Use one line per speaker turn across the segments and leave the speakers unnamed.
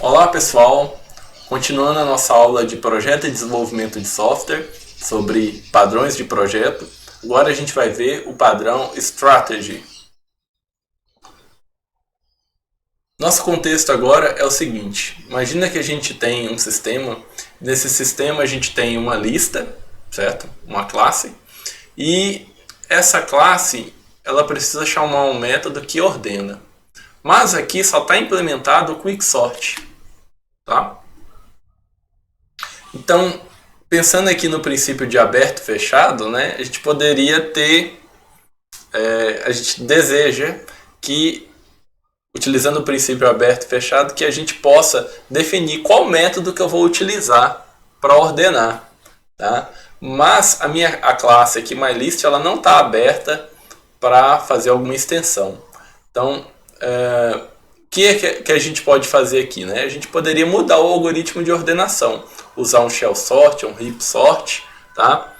Olá pessoal, continuando a nossa aula de projeto e desenvolvimento de software sobre padrões de projeto, agora a gente vai ver o padrão Strategy. Nosso contexto agora é o seguinte, imagina que a gente tem um sistema, nesse sistema a gente tem uma lista, certo? Uma classe, e essa classe ela precisa chamar um método que ordena. Mas aqui só está implementado o Quicksort. Tá? Então, pensando aqui no princípio de aberto e fechado, né, a gente poderia ter, a gente deseja que, utilizando o princípio aberto e fechado, que a gente possa definir qual método que eu vou utilizar para ordenar. Tá? Mas a classe aqui, MyList, ela não está aberta para fazer alguma extensão. Então, o que a gente pode fazer aqui? Né? A gente poderia mudar o algoritmo de ordenação, usar um shell sort, um heap sort, tá?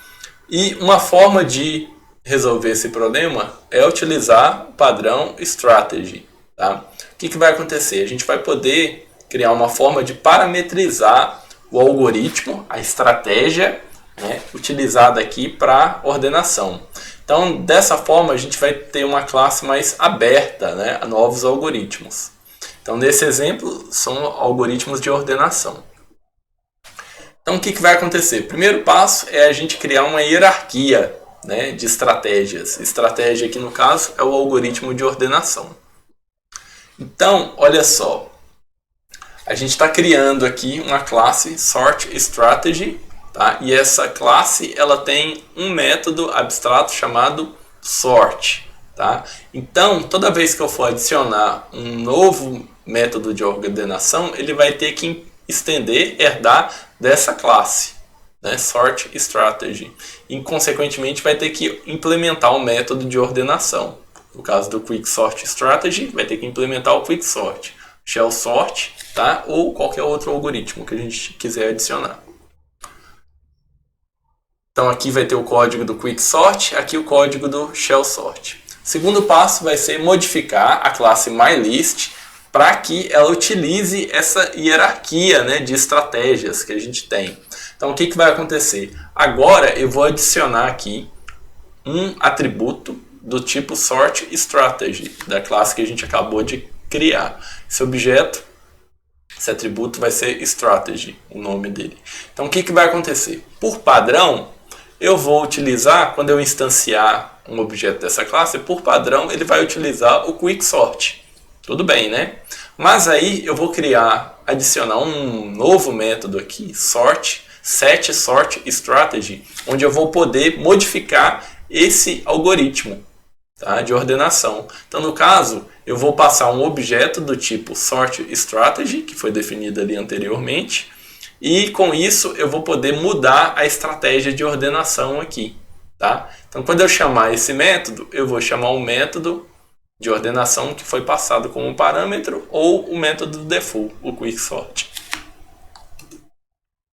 E uma forma de resolver esse problema é utilizar o padrão strategy. Tá? O que vai acontecer? A gente vai poder criar uma forma de parametrizar o algoritmo, a estratégia, né, utilizada aqui para ordenação. Então, dessa forma, a gente vai ter uma classe mais aberta, né, a novos algoritmos. Então, nesse exemplo, são algoritmos de ordenação. Então, o que vai acontecer? O primeiro passo é a gente criar uma hierarquia, né, de estratégias. Estratégia aqui, no caso, é o algoritmo de ordenação. Então, olha só. A gente está criando aqui uma classe Sort Strategy, tá? E essa classe ela tem um método abstrato chamado sort. Tá? Então, toda vez que eu for adicionar um novo método de ordenação, ele vai ter que herdar dessa classe, né? Sort Strategy. E, consequentemente, vai ter que implementar um método de ordenação. No caso do Quicksort Strategy, vai ter que implementar o Quicksort, Shell Sort, tá? Ou qualquer outro algoritmo que a gente quiser adicionar. Então, aqui vai ter o código do Quicksort, aqui o código do Shell Sort. Segundo passo vai ser modificar a classe MyList para que ela utilize essa hierarquia, né, de estratégias que a gente tem. Então, o que vai acontecer? Agora eu vou adicionar aqui um atributo do tipo Sort Strategy, da classe que a gente acabou de criar. Esse atributo vai ser Strategy, o nome dele. Então, o que vai acontecer? Por padrão, eu vou utilizar, quando eu instanciar um objeto dessa classe, por padrão ele vai utilizar o Quicksort. Tudo bem, né? Mas aí eu vou adicionar um novo método aqui, set sort strategy, onde eu vou poder modificar esse algoritmo, tá, de ordenação. Então, no caso, eu vou passar um objeto do tipo sort strategy, que foi definido ali anteriormente, e com isso eu vou poder mudar a estratégia de ordenação aqui. Tá? Então, quando eu chamar esse método, eu vou chamar um método de ordenação que foi passado como parâmetro ou o método default, o Quicksort.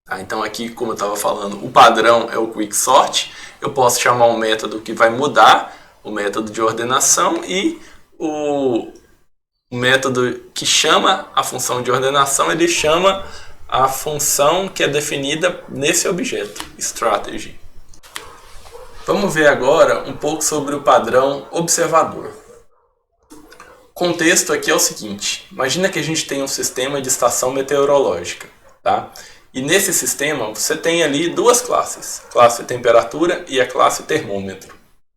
Tá? Então, aqui, como eu estava falando, o padrão é o Quicksort. Eu posso chamar um método que vai mudar o método de ordenação e o método que chama a função de ordenação, ele chama a função que é definida nesse objeto, strategy. Vamos ver agora um pouco sobre o padrão observador. O contexto aqui é o seguinte, imagina que a gente tem um sistema de estação meteorológica, tá? E nesse sistema você tem ali duas classes, a classe temperatura e a classe termômetro,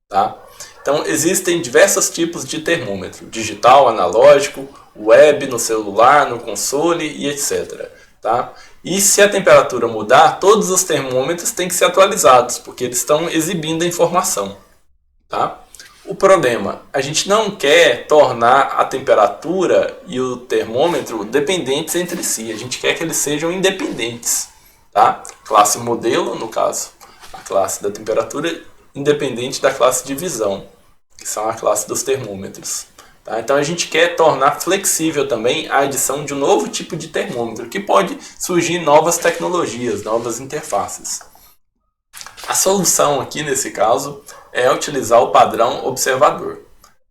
tá? Então existem diversos tipos de termômetro, digital, analógico, web, no celular, no console e etc. Tá? E se a temperatura mudar, todos os termômetros têm que ser atualizados, porque eles estão exibindo a informação. Tá? O problema, a gente não quer tornar a temperatura e o termômetro dependentes entre si, a gente quer que eles sejam independentes. Tá? Classe modelo, no caso, a classe da temperatura, independente da classe de visão, que são a classe dos termômetros. Tá? Então a gente quer tornar flexível também a adição de um novo tipo de termômetro, que pode surgir novas tecnologias, novas interfaces. A solução aqui nesse caso é utilizar o padrão observador.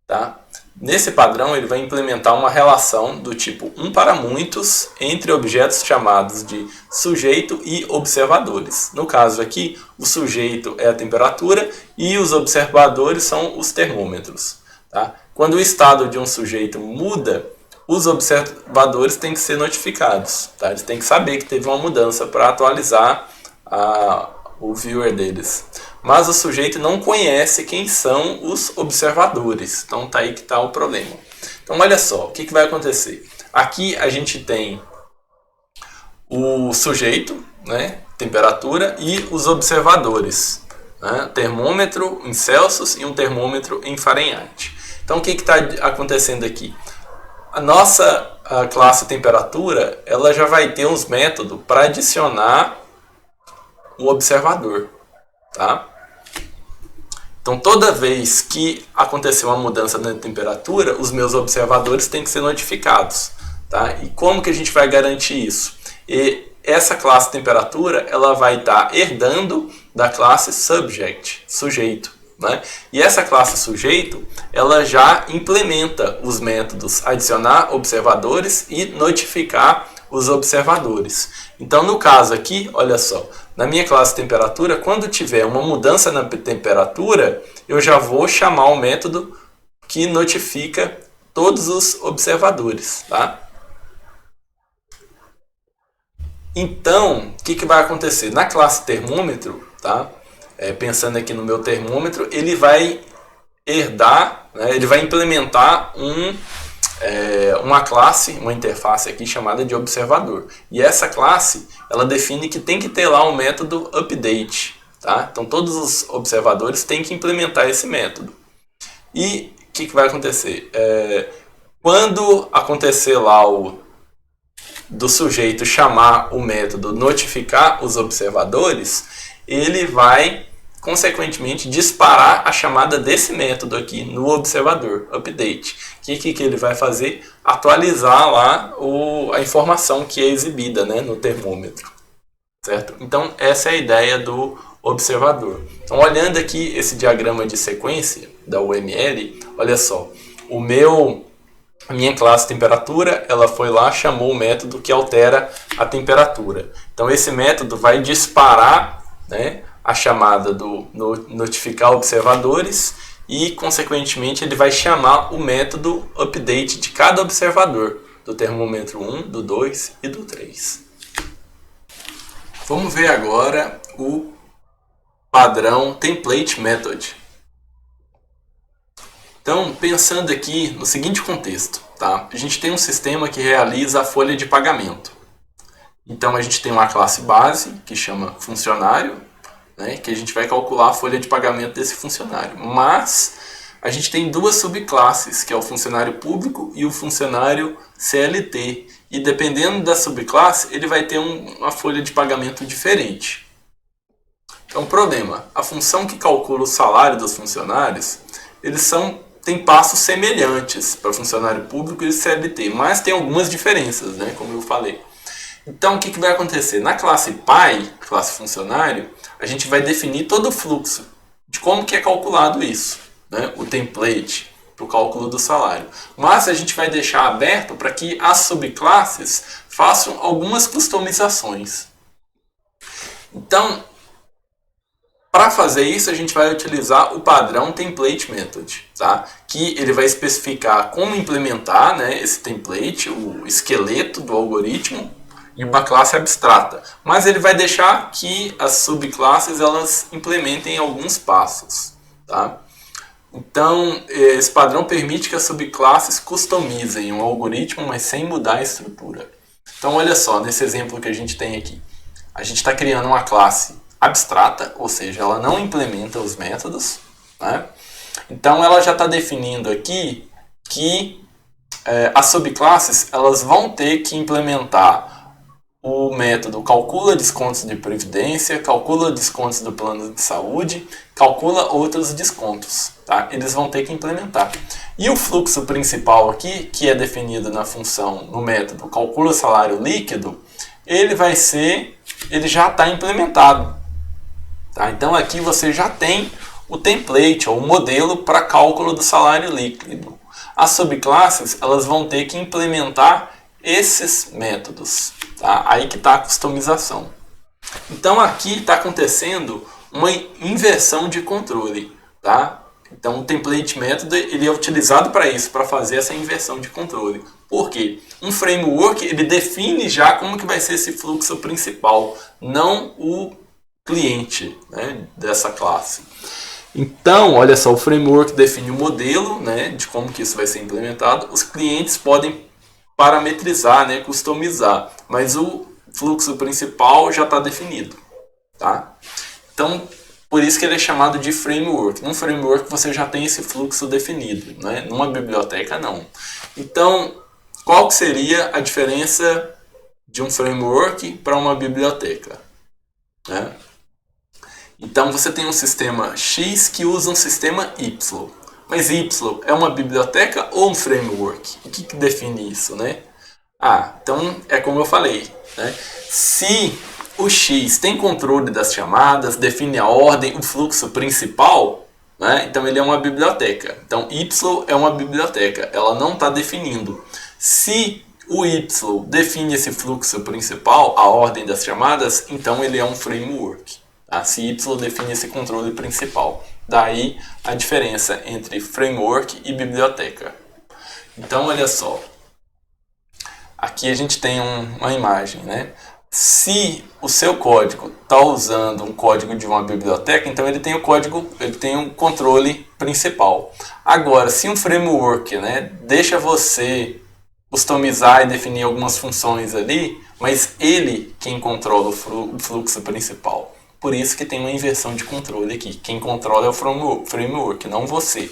Tá? Nesse padrão, ele vai implementar uma relação do tipo um para muitos entre objetos chamados de sujeito e observadores. No caso aqui, o sujeito é a temperatura e os observadores são os termômetros. Tá? Quando o estado de um sujeito muda, os observadores têm que ser notificados. Tá? Eles têm que saber que teve uma mudança para atualizar o viewer deles. Mas o sujeito não conhece quem são os observadores. Então tá aí que está o problema. Então olha só, o que vai acontecer? Aqui a gente tem o sujeito, né, temperatura, e os observadores, né, termômetro em Celsius e um termômetro em Fahrenheit. Então o que está acontecendo aqui? A nossa classe temperatura, ela já vai ter uns métodos para adicionar o observador. Tá? Então toda vez que acontecer uma mudança na temperatura, os meus observadores têm que ser notificados. Tá? E como que a gente vai garantir isso? E essa classe temperatura, ela vai estar herdando da classe subject, sujeito. Né? E essa classe sujeito, ela já implementa os métodos adicionar observadores e notificar os observadores. Então no caso aqui, olha só, na minha classe temperatura, quando tiver uma mudança na temperatura, eu já vou chamar o método que notifica todos os observadores. Tá? Então, o que vai acontecer? Na classe termômetro, tá? Pensando aqui no meu termômetro, ele vai herdar, né, ele vai implementar uma classe, uma interface aqui chamada de observador. E essa classe, ela define que tem que ter lá um método update. Tá? Então todos os observadores têm que implementar esse método. E o que vai acontecer? Quando acontecer lá do sujeito chamar o método notificar os observadores, ele vai consequentemente disparar a chamada desse método aqui no observador, update. O que ele vai fazer? Atualizar lá a informação que é exibida, né, no termômetro. Certo? Então essa é a ideia do observador. Então olhando aqui esse diagrama de sequência da UML, olha só, a minha classe temperatura, ela foi lá, chamou o método que altera a temperatura. Então esse método vai disparar, né, a chamada do notificar observadores e, consequentemente, ele vai chamar o método update de cada observador, do termômetro 1, do 2 e do 3. Vamos ver agora o padrão template method. Então, pensando aqui no seguinte contexto, tá? A gente tem um sistema que realiza a folha de pagamento. Então, a gente tem uma classe base, que chama funcionário, né, que a gente vai calcular a folha de pagamento desse funcionário. Mas a gente tem duas subclasses, que é o funcionário público e o funcionário CLT. E dependendo da subclasse, ele vai ter uma folha de pagamento diferente. Então, problema. A função que calcula o salário dos funcionários, eles têm passos semelhantes para funcionário público e CLT, mas tem algumas diferenças, né, como eu falei. Então, o que vai acontecer? Na classe PAI, classe funcionário, a gente vai definir todo o fluxo de como que é calculado isso, né? O template para o cálculo do salário. Mas a gente vai deixar aberto para que as subclasses façam algumas customizações. Então, para fazer isso, a gente vai utilizar o padrão template method, tá? Que ele vai especificar como implementar, né, esse template, o esqueleto do algoritmo, em uma classe abstrata, mas ele vai deixar que as subclasses elas implementem alguns passos, tá? Então, esse padrão permite que as subclasses customizem um algoritmo, mas sem mudar a estrutura. Então, olha só, nesse exemplo que a gente tem aqui, a gente está criando uma classe abstrata, ou seja, ela não implementa os métodos, né? Então, ela já está definindo aqui que as subclasses elas vão ter que implementar o método calcula descontos de previdência, calcula descontos do plano de saúde, calcula outros descontos. Tá? Eles vão ter que implementar. E o fluxo principal aqui, que é definido na função, no método calcula salário líquido, ele já está implementado. Tá? Então aqui você já tem o template, ou o modelo para cálculo do salário líquido. As subclasses, elas vão ter que implementar esses métodos, tá? Aí que está a customização. Então aqui está acontecendo uma inversão de controle, tá? Então o template método ele é utilizado para isso, para fazer essa inversão de controle. Por quê? Um framework ele define já como que vai ser esse fluxo principal, não o cliente, né, dessa classe. Então, olha só, o framework define o modelo, né, de como que isso vai ser implementado. Os clientes podem parametrizar, né, customizar, mas o fluxo principal já está definido, tá? Então, por isso que ele é chamado de framework. Num framework você já tem esse fluxo definido, né? Numa biblioteca não. Então, qual que seria a diferença de um framework para uma biblioteca, né? Então você tem um sistema X que usa um sistema Y. Mas Y é uma biblioteca ou um framework? O que define isso, né? Então é como eu falei, né? Se o X tem controle das chamadas, define a ordem, o fluxo principal, né? Então ele é uma biblioteca. Então Y é uma biblioteca, ela não está definindo. Se o Y define esse fluxo principal, a ordem das chamadas, então ele é um framework. Tá? Se Y define esse controle principal. Daí a diferença entre framework e biblioteca. Então olha só. Aqui a gente tem uma imagem, né? Se o seu código está usando um código de uma biblioteca, então ele tem o código, ele tem um controle principal. Agora, se um framework, né, deixa você customizar e definir algumas funções ali, mas ele quem controla o fluxo principal. Por isso que tem uma inversão de controle aqui. Quem controla é o framework, não você.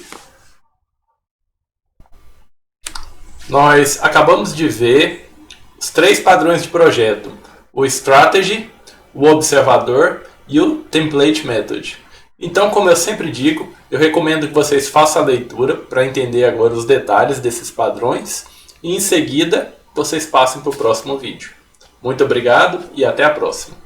Nós acabamos de ver os 3 padrões de projeto. O Strategy, o Observador e o Template Method. Então, como eu sempre digo, eu recomendo que vocês façam a leitura para entender agora os detalhes desses padrões e em seguida vocês passem para o próximo vídeo. Muito obrigado e até a próxima.